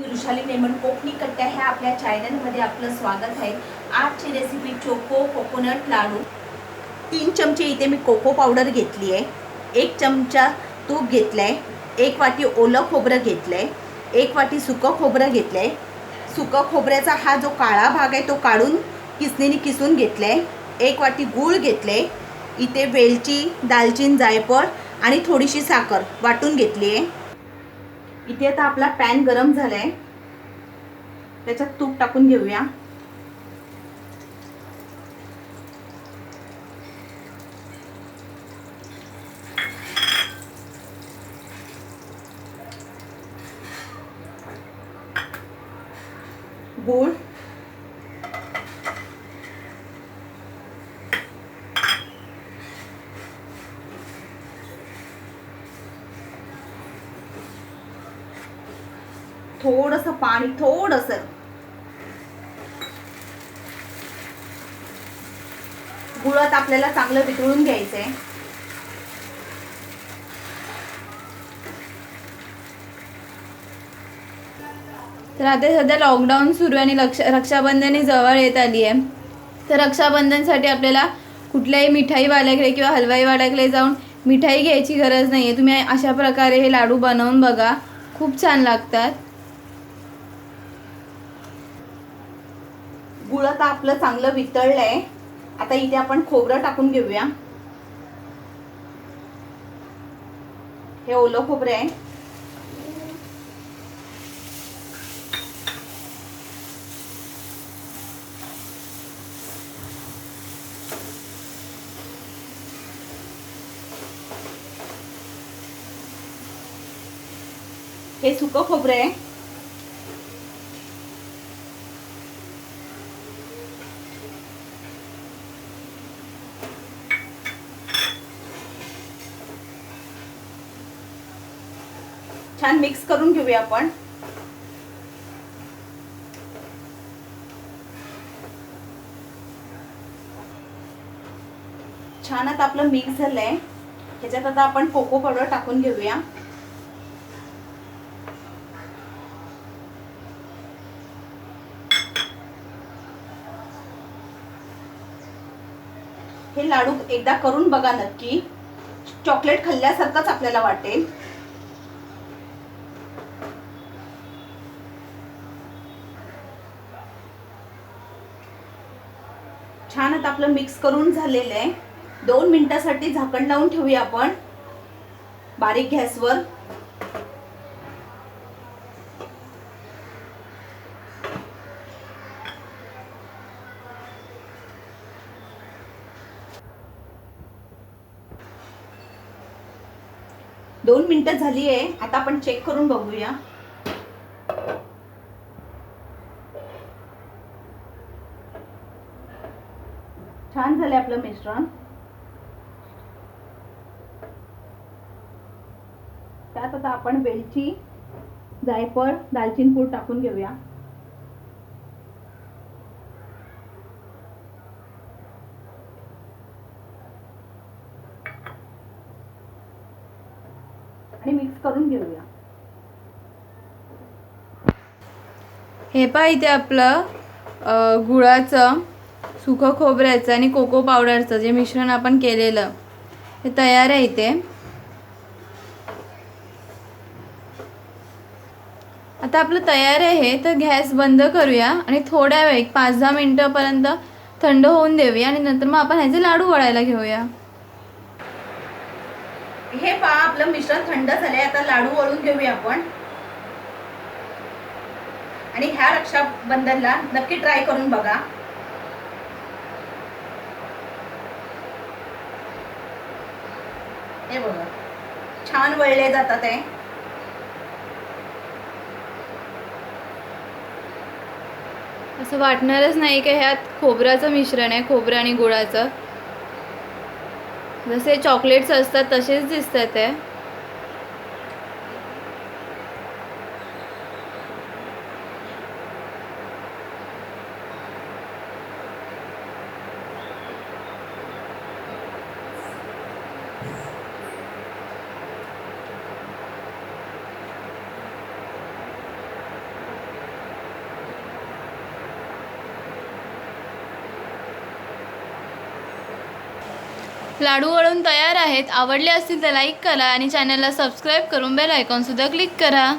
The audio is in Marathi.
वृषाली नेमन कोकणी कट्ट्या ह्या आपल्या चॅनलमध्ये आपलं स्वागत आहे। आजची रेसिपी चोको कोकोनट लाडू। 3 चमचे इथे मी कोको पावडर घेतली आहे, 1 चमचा तूप घेतलंय, 1 वाटी ओलं खोबरं घेतलंय, 1 वाटी सुकं खोबरं घेतलंय। सुकं खोबऱ्याचा हा जो काळा भाग आहे तो काढून किसणीने किसून घेतलाय। 1 वाटी गूळ घेतले, इथे वेलची, दालचीन, जायफळ आणि थोडीशी साखर वाटून घेतली आहे। इथे आता आपला पॅन गरम झालाय, त्याच्यात तूप टाकून घेऊया। गूळ, थोडंसं पाणी, थोडंसं गुळात आपल्याला चांगलं वितळून घ्यायचंय। तर आता सध्या लॉकडाऊन सुरू आहे आणि रक्षाबंधन जवळ येत आली आहे। तर रक्षाबंधनसाठी आपल्याला कुठल्याही मिठाईवाल्याकडे किंवा हलवाईवाल्याकडे जाऊन मिठाई घ्यायची गरज नाही आहे। तुम्ही अशा प्रकारे हे लाडू बनवून बघा, खूप छान लागतात। गुळ आता आपलं चांगलं वितळलंय। आता इथे आपण खोबरं टाकून घेऊया। हे ओलं खोबरं आहे। हे सुकं खोबरं आहे। छान मिक्स करून घेऊया आपण। छान आता आपलं मिक्स झालंय, ह्याच्यात आता आपण कोको पावडर टाकून घेऊया। हे लाडू एकदा करून बघा नक्की, चॉकलेट खाल्ल्यासारखंच आपल्याला वाटेल। छान आता आपलं मिक्स करून झालेलं आहे। 2 मिनिटांसाठी झाकण लावून ठेवूया आपण बारीक गॅसवर। दोन मिनिटं झाली आहे, आता आपण चेक करून बघूया। छान झालंय आपलं मिश्रण। त्यात आता आपण वेलची, जायफळ, दालचिनी पूड टाकून घेऊया। आणि मिक्स करून घेऊया। हे पहा, इथे आपलं गुळाचं, सुकं खोबऱ्याचं आणि कोको पावडरचं जे मिश्रण आपण केलेलं हे तयार आहे इथे। आता आपलं तयार आहे, तर गॅस बंद करूया आणि थोड्या वेळ 5-10 मिनिटांपर्यंत थंड होऊन देऊया आणि नंतर मग आपण ह्याचे लाडू वळायला घेऊया। हे पहा, आपलं मिश्रण थंड झालंय, आता लाडू वळून घेऊया आपण। आणि ह्या रक्षाबंधनला नक्की ट्राय करून बघा। हे बघा, छान वळले जातात आहे। असं वाटणारच नाही की ह्यात खोबऱ्याचं मिश्रण आहे, खोबरं आणि गुळाचं। जसे चॉकलेट्स असतात तसेच दिसतात ते। लाडू वळून तयार आहेत. आवडले असतील तर लाईक करा आणि चॅनलला सबस्क्राईब करून बेल आयकॉनसुद्धा क्लिक करा.